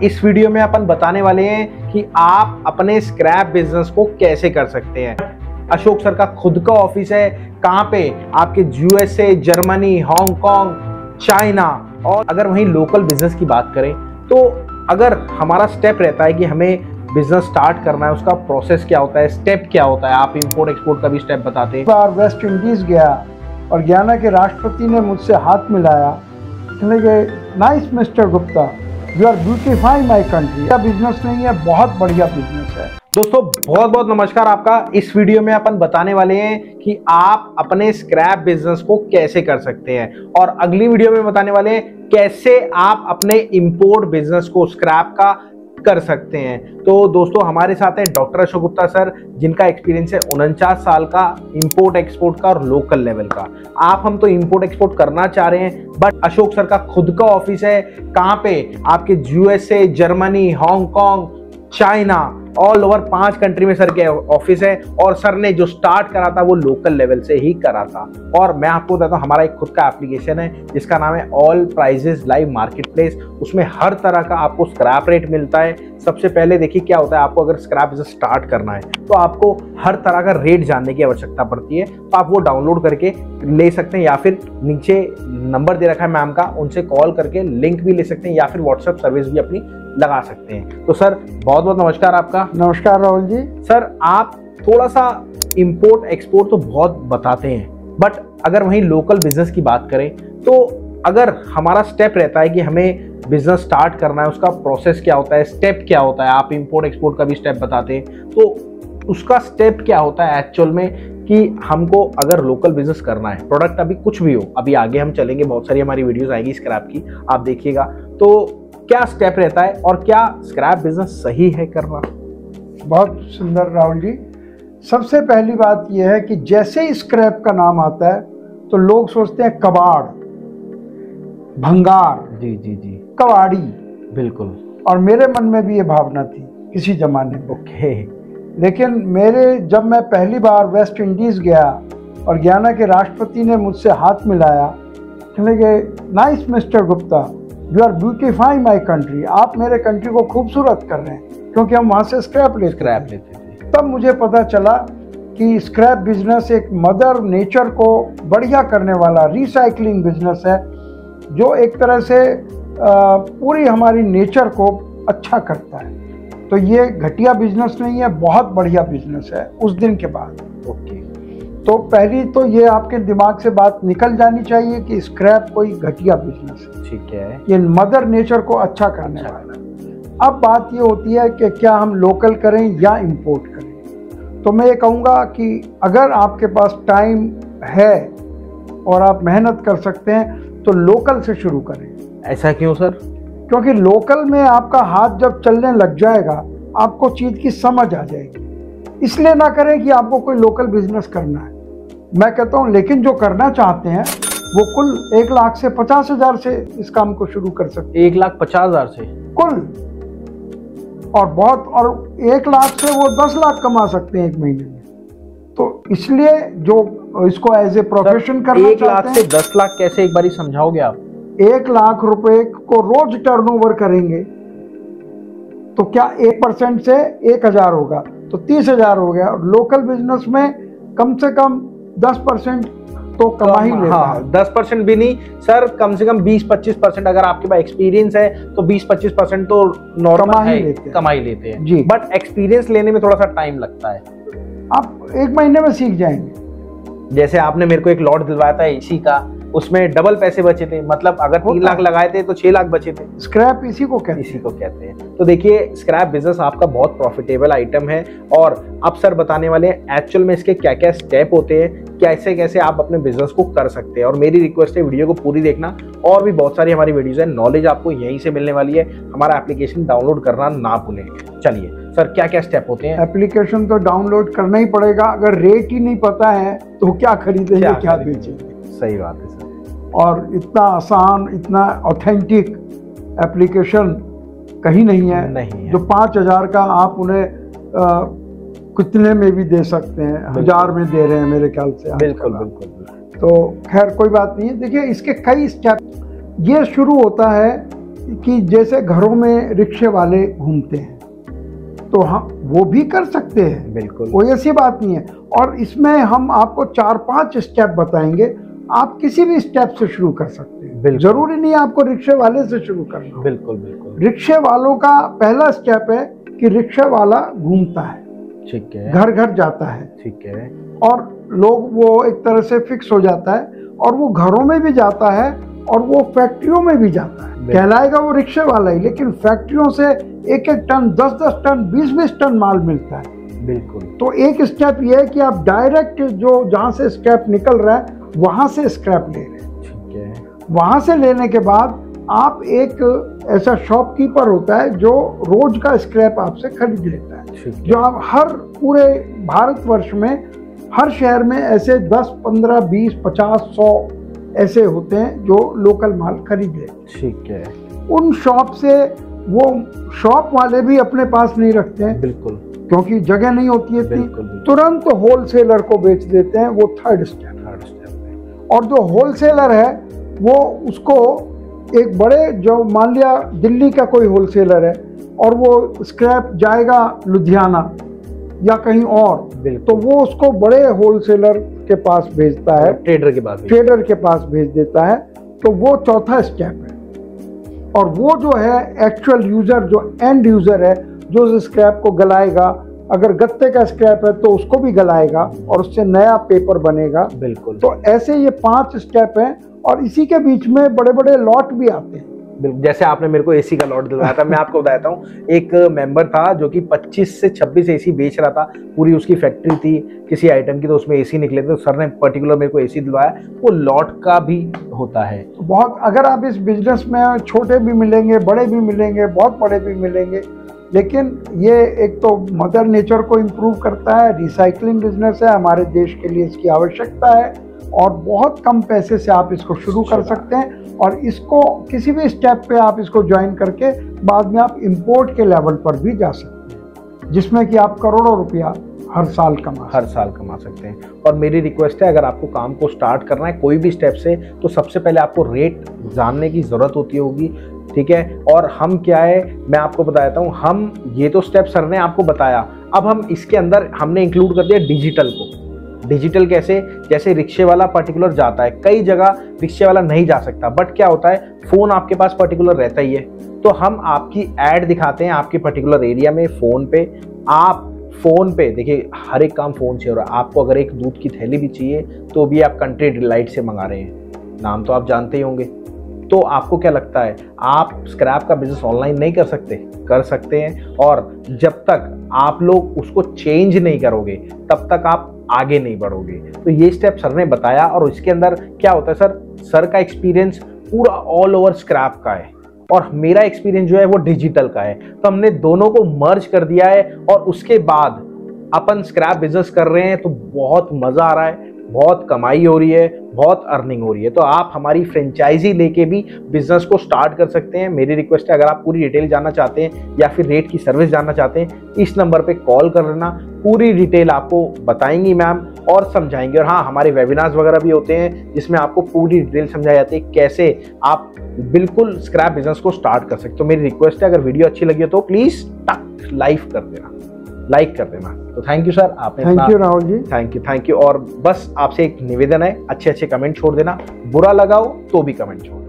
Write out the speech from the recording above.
इस वीडियो में अपन बताने वाले हैं कि आप अपने स्क्रैप बिजनेस को कैसे कर सकते हैं। अशोक सर का खुद का ऑफिस है, कहाँ पे? आपके यूएसए, जर्मनी, हांगकांग, चाइना। और अगर वहीं लोकल बिजनेस की बात करें तो अगर हमारा स्टेप रहता है कि हमें बिजनेस स्टार्ट करना है, उसका प्रोसेस क्या होता है, स्टेप क्या होता है, आप इंपोर्ट एक्सपोर्ट का भी स्टेप बताते हैं। बार वेस्ट इंडीज गया और गयाना के राष्ट्रपति ने मुझसे हाथ मिलाया, कहने गए nice mister Gupta, you are beautifying my country. यह बिजनेस नहीं है, बहुत बढ़िया बिजनेस है। दोस्तों बहुत बहुत नमस्कार आपका। इस वीडियो में अपन बताने वाले हैं कि आप अपने स्क्रैप बिजनेस को कैसे कर सकते हैं, और अगली वीडियो में बताने वाले हैं कैसे आप अपने इंपोर्ट बिजनेस को स्क्रैप का कर सकते हैं। तो दोस्तों हमारे साथ हैं डॉक्टर अशोक गुप्ता सर, जिनका एक्सपीरियंस है 49 साल का इंपोर्ट एक्सपोर्ट का और लोकल लेवल का। हम तो इंपोर्ट एक्सपोर्ट करना चाह रहे हैं, बट अशोक सर का खुद का ऑफिस है, कहाँ पे? आपके USA, Germany, Hong Kong, China, all over 5 country में सर के ऑफिस है। और सर ने जो स्टार्ट करा था वो लोकल लेवल से ही करा था। और मैं आपको बताता हूँ, हमारा एक खुद का एप्लीकेशन है जिसका नाम है all prices live market place. उसमें हर तरह का आपको स्क्रैप रेट मिलता है। सबसे पहले देखिए क्या होता है, आपको अगर स्क्रैप बिजनेस स्टार्ट करना है तो आपको हर तरह का रेट जानने की आवश्यकता पड़ती है। तो आप वो डाउनलोड करके ले सकते हैं, या फिर नीचे नंबर दे रखा है मैम का, उनसे कॉल करके लिंक भी ले सकते हैं, या फिर व्हाट्सएप सर्विस भी अपनी लगा सकते हैं। तो सर बहुत बहुत नमस्कार आपका। नमस्कार राहुल जी। सर आप थोड़ा सा इंपोर्ट एक्सपोर्ट तो बहुत बताते हैं, बट अगर वहीं लोकल बिजनेस की बात करें तो अगर हमारा स्टेप रहता है कि हमें बिजनेस स्टार्ट करना है, उसका प्रोसेस क्या होता है, स्टेप क्या होता है, आप इंपोर्ट एक्सपोर्ट का भी स्टेप बताते हैं, तो उसका स्टेप क्या होता है एक्चुअल में कि हमको अगर लोकल बिजनेस करना है, प्रोडक्ट अभी कुछ भी हो, अभी आगे हम चलेंगे, बहुत सारी हमारी वीडियोस आएगी स्क्रैप की, आप देखिएगा, तो क्या स्टेप रहता है और क्या स्क्रैप बिजनेस सही है करना? बहुत सुंदर राहुल जी। सबसे पहली बात यह है कि जैसे ही स्क्रैप का नाम आता है तो लोग सोचते हैं कबाड़, भंगार, जी जी जी, कबाड़ी। बिल्कुल। और मेरे मन में भी ये भावना थी किसी जमाने में। ओके। लेकिन जब मैं पहली बार वेस्ट इंडीज गया और गयाना के राष्ट्रपति ने मुझसे हाथ मिलाया, कहने गए nice mister Gupta, you are beautifying my country. आप मेरे कंट्री को खूबसूरत कर रहे हैं, क्योंकि हम वहाँ से स्क्रैप लेते थे। तब मुझे पता चला कि स्क्रैप बिजनेस एक मदर नेचर को बढ़िया करने वाला रिसाइकलिंग बिजनेस है, जो एक तरह से पूरी हमारी नेचर को अच्छा करता है। तो ये घटिया बिजनेस नहीं है, बहुत बढ़िया बिजनेस है उस दिन के बाद। ओके। तो पहली तो ये आपके दिमाग से बात निकल जानी चाहिए कि स्क्रैप कोई घटिया बिजनेस है। ठीक है। ये मदर नेचर को अच्छा करने वाला है। अब बात ये होती है कि क्या हम लोकल करें या इंपोर्ट करें। तो मैं ये कहूँगा कि अगर आपके पास टाइम है और आप मेहनत कर सकते हैं तो लोकल से शुरू करें। ऐसा क्यों सर? क्योंकि लोकल में आपका हाथ जब चलने लग जाएगा, आपको चीज़ की समझ आ जाएगी। इसलिए ना करें कि आपको कोई लोकल बिजनेस करना है, मैं कहता हूँ। लेकिन जो करना चाहते हैं वो कुल 1 लाख से 50,000 से इस काम को शुरू कर सकते हैं। 1,50,000 से कुल, और 1 लाख से वो 10 लाख कमा सकते हैं 1 महीने में। तो इसलिए जो इसको एज ए प्रोफेशन करना 1 लाख से 10 लाख कैसे, एक बारी समझाओगे आप? 1 लाख रुपए को रोज टर्नओवर करेंगे तो क्या 1% से 1,000 होगा तो 30,000 हो गया। और लोकल बिजनेस में कम से कम 10% तो कमा ही लेता है। 10% भी नहीं सर, कम से कम 20-25%। अगर आपके पास एक्सपीरियंस है तो 20-25% तो नॉर्मल है, कमा ही लेते हैं जी। बट एक्सपीरियंस लेने में थोड़ा सा टाइम लगता है। आप 1 महीने में सीख जाएंगे। जैसे आपने मेरे को एक लॉट दिलवाया था एसी का, उसमें डबल पैसे बचे थे, मतलब अगर 3 लाख लगाए थे तो 6 लाख बचे थे। स्क्रैप इसी को कहते हैं। तो देखिए स्क्रैप बिजनेस आपका बहुत प्रॉफिटेबल आइटम है, और अब सर बताने वाले हैं एक्चुअल में इसके क्या क्या स्टेप होते हैं, कैसे कैसे आप अपने बिजनेस को कर सकते हैं। और मेरी रिक्वेस्ट है वीडियो को पूरी देखना, और भी बहुत सारी हमारी वीडियोस है, नॉलेज आपको यहीं से मिलने वाली है। हमारा एप्लीकेशन डाउनलोड करना ना भूलें। चलिए सर क्या क्या स्टेप होते हैं? एप्लीकेशन तो डाउनलोड करना ही पड़ेगा। अगर रेट ही नहीं पता है तो क्या खरीदेंगे, क्या बेचेंगे? सही बात है सर। और इतना आसान, इतना ऑथेंटिक एप्लीकेशन कहीं नहीं है। जो 5,000 का आप उन्हें कितने में भी दे सकते हैं, 1000 में दे रहे हैं मेरे ख्याल से। बिल्कुल बिल्कुल। तो खैर कोई बात नहीं है। देखिए इसके कई स्टेप। ये शुरू होता है कि जैसे घरों में रिक्शे वाले घूमते हैं, तो हम वो भी कर सकते हैं, बिल्कुल कोई ऐसी बात नहीं है। और इसमें हम आपको 4-5 स्टेप बताएंगे, आप किसी भी स्टेप से शुरू कर सकते हैं, जरूरी नहीं आपको रिक्शे वाले से शुरू करना। बिल्कुल बिल्कुल। रिक्शे वालों का पहला स्टेप है कि रिक्शा वाला घूमता है, ठीक है, घर घर जाता है, ठीक है, और लोग वो एक तरह से फिक्स हो जाता है, और वो घरों में भी जाता है और वो फैक्ट्रियों में भी जाता है। कहलाएगा वो रिक्शे वाला ही, लेकिन फैक्ट्रियों से 1-1 टन, 10-10 टन, 20-20 टन माल मिलता है। बिल्कुल। तो एक स्टेप ये है कि आप डायरेक्ट जो जहाँ से स्क्रैप निकल रहा है वहां से स्क्रैप ले रहे हैं, ठीक है। वहां से लेने के बाद आप एक ऐसा शॉपकीपर होता है जो रोज का स्क्रैप आपसे खरीद लेता है, जो आप हर पूरे भारतवर्ष में हर शहर में ऐसे 10, 15, 20, 50, 100 ऐसे होते हैं जो लोकल माल खरीद लेते हैं। ठीक है। उन शॉप से वो शॉप वाले भी अपने पास नहीं रखते हैं, बिल्कुल, क्योंकि जगह नहीं होती है, बिल्कुल। तुरंत होलसेलर को बेच देते हैं, वो थर्ड स्टेप। और जो होलसेलर है वो उसको एक बड़े, जो मान लिया दिल्ली का कोई होलसेलर है और वो स्क्रैप जाएगा लुधियाना या कहीं और, तो वो उसको बड़े होलसेलर के पास भेजता है, ट्रेडर के पास भेज देता है। तो वो चौथा स्टेप है। और वो जो है एक्चुअल यूजर, जो एंड यूजर है, जो उस स्क्रैप को गलाएगा, अगर गत्ते का स्क्रैप है तो उसको भी गलाएगा और उससे नया पेपर बनेगा। बिल्कुल। तो ऐसे ये 5 स्टेप हैं, और इसी के बीच में बड़े बड़े लॉट भी आते हैं। जैसे आपने मेरे को एसी का लॉट दिलवाया था, मैं आपको बताता हूँ, एक मेंबर था जो कि 25 से 26 एसी बेच रहा था, पूरी उसकी फैक्ट्री थी किसी आइटम की, तो उसमें एसी निकले थे, तो सर ने पर्टिकुलर मेरे को एसी दिलवाया। वो लॉट का भी होता है। तो बहुत, अगर आप इस बिजनेस में छोटे भी मिलेंगे, बड़े भी मिलेंगे, बहुत बड़े भी मिलेंगे, लेकिन ये एक तो मदर नेचर को इम्प्रूव करता है, रिसाइकलिंग बिजनेस है, हमारे देश के लिए इसकी आवश्यकता है, और बहुत कम पैसे से आप इसको शुरू कर सकते हैं। और इसको किसी भी स्टेप पे आप इसको ज्वाइन करके बाद में आप इंपोर्ट के लेवल पर भी जा सकते हैं, जिसमें कि आप करोड़ों रुपया हर साल कमा सकते हैं। और मेरी रिक्वेस्ट है, अगर आपको काम को स्टार्ट करना है कोई भी स्टेप से, तो सबसे पहले आपको रेट जानने की ज़रूरत होती होगी, ठीक है। और हम क्या है, मैं आपको बता देता हूँ, हम ये तो स्टेप सर ने आपको बताया, अब हम इसके अंदर हमने इंक्लूड कर दिया डिजिटल को। डिजिटल कैसे, जैसे रिक्शे वाला पर्टिकुलर जाता है, कई जगह रिक्शे वाला नहीं जा सकता, बट क्या होता है, फोन आपके पास पर्टिकुलर रहता ही है, तो हम आपकी एड दिखाते हैं आपके पर्टिकुलर एरिया में फोन पे। आप फोन पे देखिए, हर एक काम फोन से हो रहा है। आपको अगर एक दूध की थैली भी चाहिए तो भी आप कंट्री डिलाइट से मंगा रहे हैं, नाम तो आप जानते ही होंगे। तो आपको क्या लगता है, आप स्क्रैप का बिजनेस ऑनलाइन नहीं कर सकते? कर सकते हैं। और जब तक आप लोग उसको चेंज नहीं करोगे तब तक आप आगे नहीं बढ़ोगे। तो ये स्टेप सर ने बताया। और इसके अंदर क्या होता है, सर का एक्सपीरियंस पूरा ऑल ओवर स्क्रैप का है और मेरा एक्सपीरियंस जो है वो डिजिटल का है। तो हमने दोनों को मर्ज कर दिया है और उसके बाद अपन स्क्रैप बिजनेस कर रहे हैं। तो बहुत मजा आ रहा है, बहुत कमाई हो रही है, बहुत अर्निंग हो रही है। तो आप हमारी फ्रेंचाइजी लेके भी बिजनेस को स्टार्ट कर सकते हैं। मेरी रिक्वेस्ट है, अगर आप पूरी डिटेल जानना चाहते हैं या फिर रेट की सर्विस जानना चाहते हैं, इस नंबर पे कॉल कर लेना। पूरी डिटेल आपको बताएंगी मैम और समझाएंगे। और हाँ, हमारे वेबिनार्स वगैरह भी होते हैं जिसमें आपको पूरी डिटेल समझाई जाती है कैसे आप बिल्कुल स्क्रैप बिजनेस को स्टार्ट कर सकते हो। तो मेरी रिक्वेस्ट है, अगर वीडियो अच्छी लगी हो तो प्लीज लाइक कर देना। तो थैंक यू सर, आपने thank you Rahul ji, thank you. और बस आपसे एक निवेदन है, अच्छे कमेंट छोड़ देना, बुरा लगाओ तो भी कमेंट छोड़